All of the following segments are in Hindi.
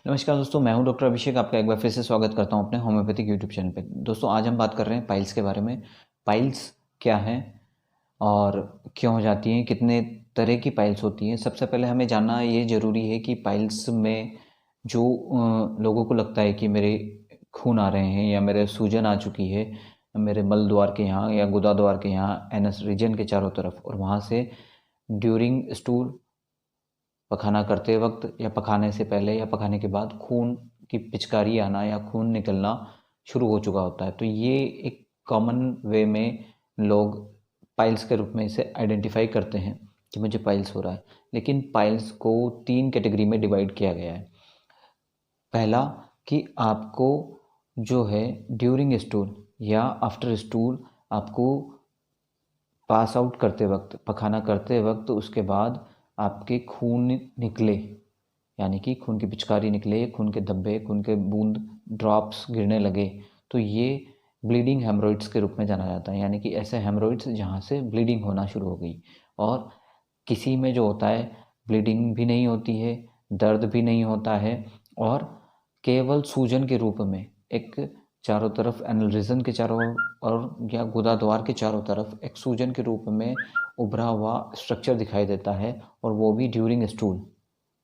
नमस्कार दोस्तों, मैं हूं डॉक्टर अभिषेक। आपका एक बार फिर से स्वागत करता हूं अपने होम्योपैथिक यूट्यूब चैनल पे। दोस्तों, आज हम बात कर रहे हैं पाइल्स के बारे में। पाइल्स क्या हैं और क्यों हो जाती हैं, कितने तरह की पाइल्स होती हैं। सबसे पहले हमें जानना ये ज़रूरी है कि पाइल्स में जो लोगों को लगता है कि मेरे खून आ रहे हैं या मेरे सूजन आ चुकी है मेरे मल द्वार के यहाँ या गुदा द्वार के यहाँ, एनस रीजन के चारों तरफ, और वहाँ से ड्यूरिंग स्टूल, पखाना करते वक्त या पखाने से पहले या पखाने के बाद खून की पिचकारी आना या खून निकलना शुरू हो चुका होता है। तो ये एक कॉमन वे में लोग पाइल्स के रूप में इसे आइडेंटिफाई करते हैं कि मुझे पाइल्स हो रहा है। लेकिन पाइल्स को 3 कैटेगरी में डिवाइड किया गया है। पहला कि आपको जो है ड्यूरिंग स्टूल या आफ्टर स्टूल, आपको पास आउट करते वक्त, पखाना करते वक्त, उसके बाद आपके खून निकले, यानी कि खून की पिचकारी निकले, खून के धब्बे, खून के बूंद, ड्रॉप्स गिरने लगे, तो ये ब्लीडिंग हेमरोइड्स के रूप में जाना जाता है। यानी कि ऐसे हेमरोइड्स जहाँ से ब्लीडिंग होना शुरू हो गई। और किसी में जो होता है, ब्लीडिंग भी नहीं होती है, दर्द भी नहीं होता है, और केवल सूजन के रूप में एक चारों तरफ एनल रीजन के चारों और या गुदा द्वार के चारों तरफ एक सूजन के रूप में उभरा हुआ स्ट्रक्चर दिखाई देता है, और वो भी ड्यूरिंग स्टूल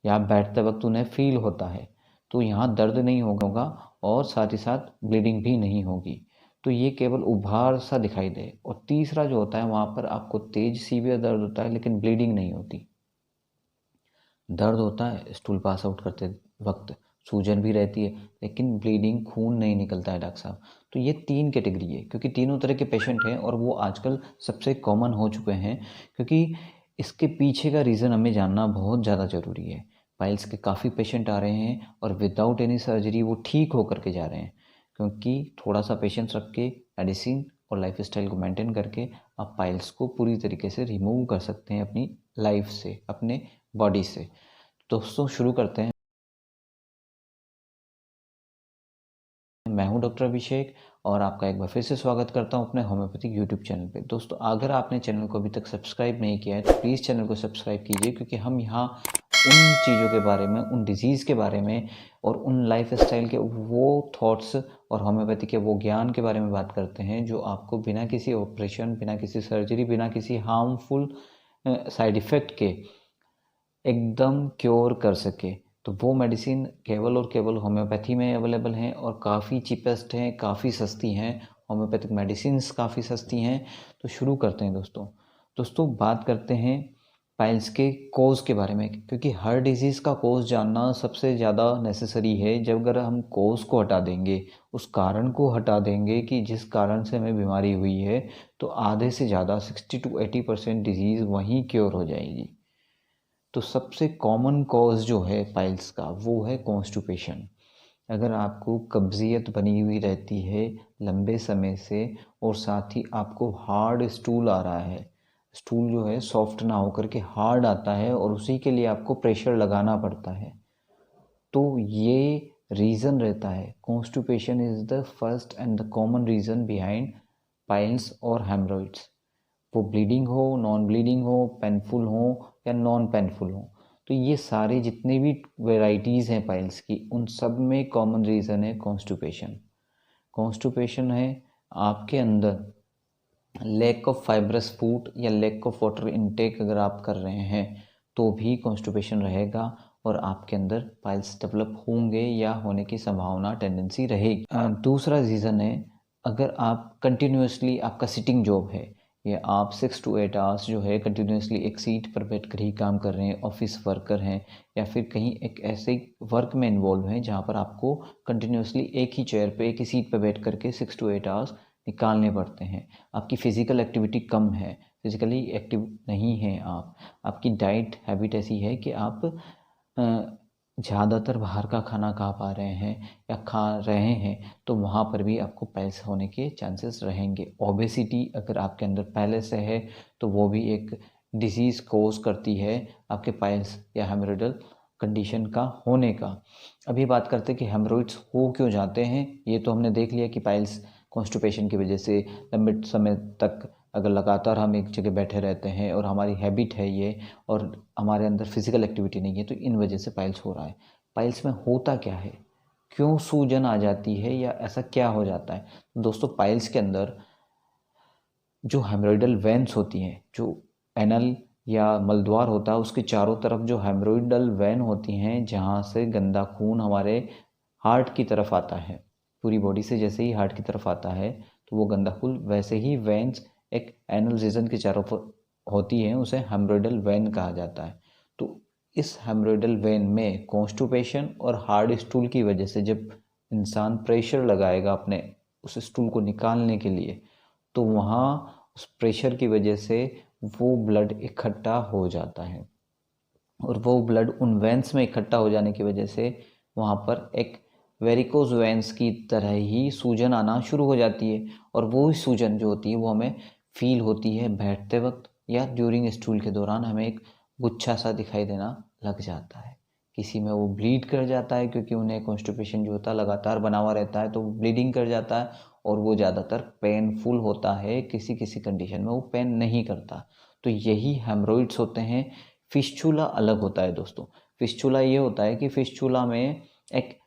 या बैठते वक्त उन्हें फील होता है। तो यहाँ दर्द नहीं होगा और साथ ही साथ ब्लीडिंग भी नहीं होगी। तो ये केवल उभार सा दिखाई दे। और तीसरा जो होता है, वहाँ पर आपको तेज सीवियर दर्द होता है लेकिन ब्लीडिंग नहीं होती। दर्द होता है स्टूल पास आउट करते वक्त, सूजन भी रहती है, लेकिन ब्लीडिंग, खून नहीं निकलता है डॉक्टर साहब। तो ये 3 कैटेगरी है, क्योंकि तीनों तरह के पेशेंट हैं और वो आजकल सबसे कॉमन हो चुके हैं। क्योंकि इसके पीछे का रीज़न हमें जानना बहुत ज़्यादा ज़रूरी है। पाइल्स के काफ़ी पेशेंट आ रहे हैं और विदाउट एनी सर्जरी वो ठीक होकर के जा रहे हैं। क्योंकि थोड़ा सा पेशेंस रख के, मेडिसिन और लाइफस्टाइल को मेंटेन करके, आप पाइल्स को पूरी तरीके से रिमूव कर सकते हैं अपनी लाइफ से, अपने बॉडी से। दोस्तों, शुरू करते हैं। मैं हूं डॉक्टर अभिषेक और आपका एक बार फिर से स्वागत करता हूं अपने होम्योपैथिक यूट्यूब चैनल पे। दोस्तों, अगर आपने चैनल को अभी तक सब्सक्राइब नहीं किया है तो प्लीज़ चैनल को सब्सक्राइब कीजिए, क्योंकि हम यहाँ उन चीज़ों के बारे में, उन डिजीज़ के बारे में और उन लाइफ स्टाइल के वो थॉट्स और होम्योपैथी के वो ज्ञान के बारे में बात करते हैं जो आपको बिना किसी ऑपरेशन, बिना किसी सर्जरी, बिना किसी हार्मफुल साइड इफ़ेक्ट के एकदम क्योर कर सके। तो वो मेडिसिन केवल और केवल होम्योपैथी में अवेलेबल हैं और काफ़ी चीपेस्ट हैं, काफ़ी सस्ती हैं। होम्योपैथिक मेडिसिन्स काफ़ी सस्ती हैं। तो शुरू करते हैं दोस्तों, बात करते हैं पाइल्स के कोज़ के बारे में, क्योंकि हर डिजीज़ का कोज़ जानना सबसे ज़्यादा नेसेसरी है। जब अगर हम कोज़ को हटा देंगे, उस कारण को हटा देंगे कि जिस कारण से हमें बीमारी हुई है, तो आधे से ज़्यादा 60 to 80% डिजीज़ वहीं क्योर हो जाएगी। तो सबसे कॉमन कॉज जो है पाइल्स का, वो है कॉन्स्टिपेशन। अगर आपको कब्जियत बनी हुई रहती है लंबे समय से, और साथ ही आपको हार्ड स्टूल आ रहा है, स्टूल जो है सॉफ्ट ना होकर के हार्ड आता है और उसी के लिए आपको प्रेशर लगाना पड़ता है, तो ये रीज़न रहता है। Constipation is the first and the common reason behind piles और हेमरॉइड्स। वो ब्लीडिंग हो, नॉन ब्लीडिंग हो, पेनफुल हो या नॉन पेनफुल हो, तो ये सारे जितने भी वेराइटीज़ हैं पाइल्स की, उन सब में कॉमन रीज़न है कॉन्स्टिपेशन। कॉन्स्टिपेशन है आपके अंदर लैक ऑफ फाइब्रस फूड या लैक ऑफ वाटर इनटेक अगर आप कर रहे हैं, तो भी कॉन्स्टिपेशन रहेगा और आपके अंदर पाइल्स डेवलप होंगे या होने की संभावना, टेंडेंसी रहेगी। दूसरा रीज़न है, अगर आप कंटिन्यूसली, आपका सिटिंग जॉब है या आप 6 to 8 आवर्स जो है कंटिन्यूसली एक सीट पर बैठ कर ही काम कर रहे हैं, ऑफिस वर्कर हैं, या फिर कहीं एक ऐसे वर्क में इन्वॉल्व हैं जहाँ पर आपको कंटिन्यूसली एक ही चेयर पे, एक ही सीट पर बैठ करके 6 to 8 आवर्स निकालने पड़ते हैं, आपकी फ़िज़िकल एक्टिविटी कम है, फिज़िकली एक्टिव नहीं हैं आप, आपकी डाइट हैबिट ऐसी है कि आप ज़्यादातर बाहर का खाना खा पा रहे हैं या खा रहे हैं, तो वहाँ पर भी आपको पाइल्स होने के चांसेस रहेंगे। ओबेसिटी अगर आपके अंदर पहले से है, तो वो भी एक डिसीज़ कोज करती है आपके पाइल्स या हेमोरॉइडल कंडीशन का होने का। अभी बात करते हैं कि हेमोरॉइड्स हो क्यों जाते हैं। ये तो हमने देख लिया कि पाइल्स कॉन्स्टिपेशन की वजह से लंबे समय तक अगर लगातार हम एक जगह बैठे रहते हैं और हमारी हैबिट है ये, और हमारे अंदर फिज़िकल एक्टिविटी नहीं है, तो इन वजह से पाइल्स हो रहा है। पाइल्स में होता क्या है, क्यों सूजन आ जाती है या ऐसा क्या हो जाता है। तो दोस्तों पाइल्स के अंदर जो हेमरोइडल वेन्स होती हैं, जो एनल या मलद्वार होता है उसके चारों तरफ जो हेमरोइडल वेन होती हैं, जहाँ से गंदा खून हमारे हार्ट की तरफ आता है, पूरी बॉडी से जैसे ही हार्ट की तरफ आता है तो वो गंदा खून, वैसे ही वेन्स एक एनल रीजन के चारों होती हैं, उसे हेमरोइडल वेन कहा जाता है। तो इस हेमरोइडल वेन में कॉन्स्टिपेशन और हार्ड स्टूल की वजह से जब इंसान प्रेशर लगाएगा अपने उस स्टूल को निकालने के लिए, तो वहाँ उस प्रेशर की वजह से वो ब्लड इकट्ठा हो जाता है, और वो ब्लड उन वेंस में इकट्ठा हो जाने की वजह से वहाँ पर एक वेरिकोज वेंस की तरह ही सूजन आना शुरू हो जाती है। और वो ही सूजन जो होती है वो हमें फील होती है बैठते वक्त या ड्यूरिंग स्टूल के दौरान, हमें एक गुच्छा सा दिखाई देना लग जाता है। किसी में वो ब्लीड कर जाता है, क्योंकि उन्हें कॉन्स्टिपेशन जो होता है लगातार बना हुआ रहता है, तो ब्लीडिंग कर जाता है और वो ज़्यादातर पेनफुल होता है। किसी किसी कंडीशन में वो पेन नहीं करता। तो यही हेमरोइड्स होते हैं। फिस्चुला अलग होता है दोस्तों। फिस्चुला ये होता है कि फिस्चुला में एक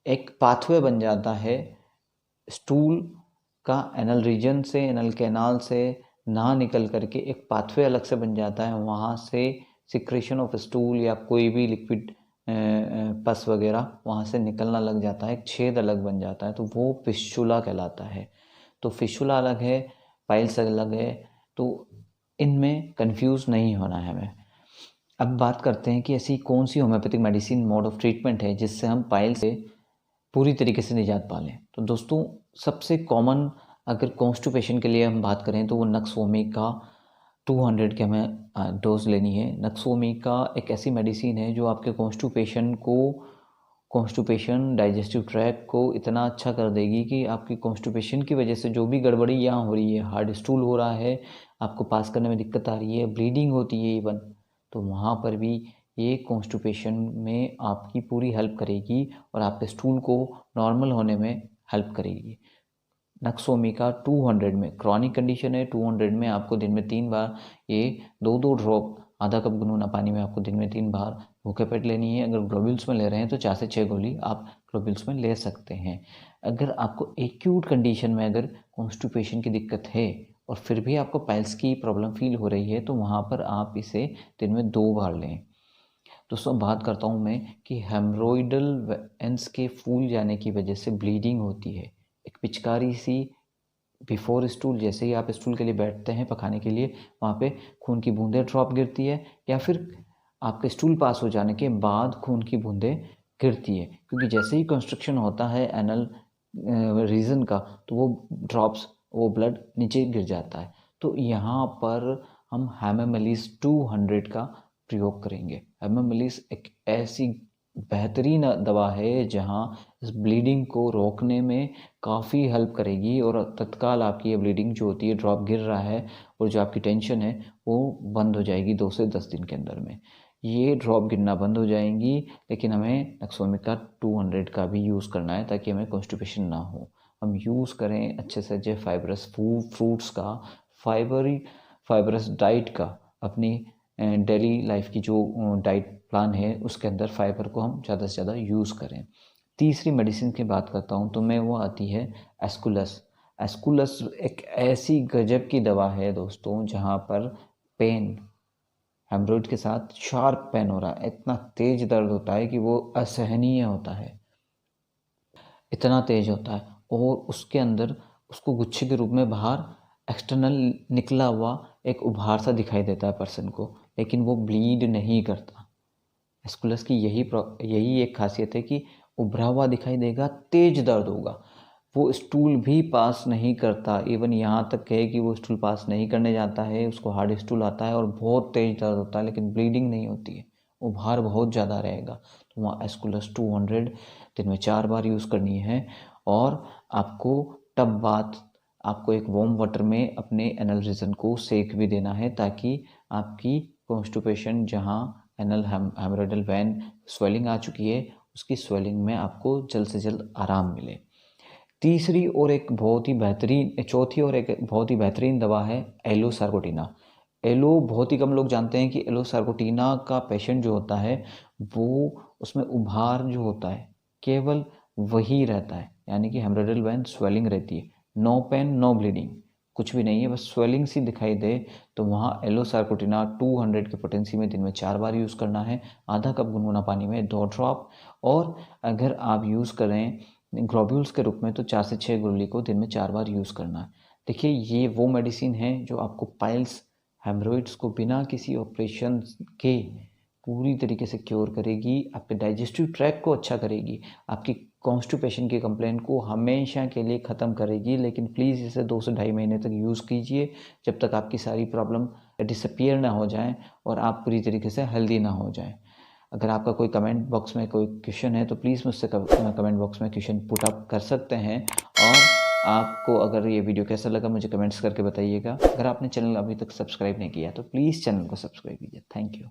एक पाथवे बन जाता है स्टूल का, एनल रीजन से, एनल कैनाल से ना निकल करके एक पाथवे अलग से बन जाता है। वहाँ से सिक्रेशन ऑफ स्टूल या कोई भी लिक्विड पस वगैरह वहाँ से निकलना लग जाता है, एक छेद अलग बन जाता है, तो वो फिस्चुला कहलाता है। तो फिस्चुला अलग है, पाइल्स अलग है, तो इनमें कंफ्यूज नहीं होना है हमें। अब बात करते हैं कि ऐसी कौन सी homeopathic medicine mode of treatment है जिससे हम पाइल से पूरी तरीके से निजात पा लें। तो दोस्तों सबसे कॉमन अगर कॉन्स्टिपेशन के लिए हम बात करें तो वो नक्सोमी का 200 की हमें डोज लेनी है। नक्सोमी का एक ऐसी मेडिसिन है जो आपके कॉन्स्टिपेशन डाइजेस्टिव ट्रैक को इतना अच्छा कर देगी कि आपकी कॉन्स्टिपेशन की वजह से जो भी गड़बड़ी यहाँ हो रही है, हार्ड स्टूल हो रहा है, आपको पास करने में दिक्कत आ रही है, ब्लीडिंग होती है इवन, तो वहाँ पर भी ये कॉन्स्टिपेशन में आपकी पूरी हेल्प करेगी और आपके स्टूल को नॉर्मल होने में हेल्प करेगी। नक्सोमी का 200 में, क्रॉनिक कंडीशन है, 200 में आपको दिन में 3 बार ये 2-2 ड्रॉप आधा कप गुनगुना पानी में आपको दिन में 3 बार भूखे पेट लेनी है। अगर ग्लोब्यूल्स में ले रहे हैं तो 4 से 6 गोली आप ग्लोब्यूल्स में ले सकते हैं। अगर आपको एक्यूट कंडीशन में अगर कॉन्स्टिपेशन की दिक्कत है और फिर भी आपको पाइल्स की प्रॉब्लम फील हो रही है, तो वहाँ पर आप इसे दिन में 2 बार लें। दोस्तों बात करता हूँ मैं कि हेमरोइडल वेन्स के फूल जाने की वजह से ब्लीडिंग होती है। एक पिचकारी सी बिफोर स्टूल, जैसे ही आप स्टूल के लिए बैठते हैं पखाने के लिए, वहाँ पे खून की बूंदें ड्रॉप गिरती है, या फिर आपके स्टूल पास हो जाने के बाद खून की बूंदें गिरती है, क्योंकि जैसे ही कंस्ट्रक्शन होता है एनल रीजन का, तो वो ड्रॉप्स, वो ब्लड नीचे गिर जाता है। तो यहाँ पर हम हेमामेलिस 200 का प्रयोग करेंगे। हेमामेलिस एक ऐसी बेहतरीन दवा है जहाँ इस ब्लीडिंग को रोकने में काफ़ी हेल्प करेगी, और तत्काल आपकी ये ब्लीडिंग जो होती है, ड्रॉप गिर रहा है और जो आपकी टेंशन है वो बंद हो जाएगी 2 से 10 दिन के अंदर में। ये ड्रॉप गिरना बंद हो जाएंगी। लेकिन हमें नक्सोमिक का 200 का भी यूज़ करना है ताकि हमें कॉन्स्टिपेशन ना हो। हम यूज़ करें अच्छे से अच्छे फाइबरस फ्रूट्स का, फाइबरस डाइट का, अपनी डेली लाइफ की जो डाइट प्लान है उसके अंदर फाइबर को हम ज़्यादा से ज़्यादा यूज़ करें। तीसरी मेडिसिन की बात करता हूँ तो मैं वो आती है एस्कुलस। एस्कुलस एक ऐसी गजब की दवा है दोस्तों, जहाँ पर पेन, हेमरोइड के साथ शार्प पेन हो रहा है, इतना तेज दर्द होता है कि वो असहनीय होता है, इतना तेज होता है, और उसके अंदर उसको गुच्छे के रूप में बाहर एक्सटर्नल निकला हुआ एक उभार सा दिखाई देता है पर्सन को, लेकिन वो ब्लीड नहीं करता। एस्कुलस की यही एक खासियत है कि उभरा हुआ दिखाई देगा, तेज दर्द होगा, वो स्टूल भी पास नहीं करता। इवन यहाँ तक है कि वो स्टूल पास नहीं करने जाता है, उसको हार्ड स्टूल आता है और बहुत तेज दर्द होता है, लेकिन ब्लीडिंग नहीं होती है, उभार बहुत ज़्यादा रहेगा। तो वहाँ एस्कुलस 200 दिन में 4 बार यूज़ करनी है। और आपको टब बाथ, आपको एक वार्म वाटर में अपने एनल रीजन को सेक भी देना है, ताकि आपकी कॉन्स्टिपेशन, जहाँ एनल हेमरोइडल वैन स्वेलिंग आ चुकी है, उसकी स्वेलिंग में आपको जल्द से जल्द आराम मिले। चौथी और एक बहुत ही बेहतरीन दवा है एलोसार्कोटिना। एलो बहुत ही कम लोग जानते हैं कि एलो सार्कोटीना का पेशेंट जो होता है वो उसमें उभार जो होता है केवल वही रहता है, यानी कि हेमोरेडियल वेन स्वेलिंग रहती है, नो पेन नो ब्लीडिंग, कुछ भी नहीं है, बस स्वेलिंग सी दिखाई दे तो वहाँ एलो सार्कोटीना 200 की पोटेंसी में दिन में 4 बार यूज़ करना है, आधा कप गुनगुना पानी में 2 ड्रॉप, और अगर आप यूज़ करें ग्लोब्यूल्स के रूप में तो 4 से 6 गोली को दिन में 4 बार यूज़ करना है। देखिए ये वो मेडिसिन है जो आपको पाइल्स हेमरोइड्स को बिना किसी ऑपरेशन के पूरी तरीके से क्योर करेगी, आपके डाइजेस्टिव ट्रैक को अच्छा करेगी, आपकी कॉन्स्टिपेशन की कंप्लेंट को हमेशा के लिए ख़त्म करेगी। लेकिन प्लीज़ इसे 2 से ढाई महीने तक यूज़ कीजिए, जब तक आपकी सारी प्रॉब्लम डिसअपीयर ना हो जाए और आप पूरी तरीके से हेल्दी ना हो जाए। अगर आपका कोई कमेंट बॉक्स में कोई क्वेश्चन है तो प्लीज़ मुझसे कमेंट बॉक्स में क्वेश्चन पुट अप कर सकते हैं। और आपको अगर ये वीडियो कैसा लगा मुझे कमेंट्स करके बताइएगा। अगर आपने चैनल अभी तक सब्सक्राइब नहीं किया तो प्लीज़ चैनल को सब्सक्राइब कीजिए। Thank you.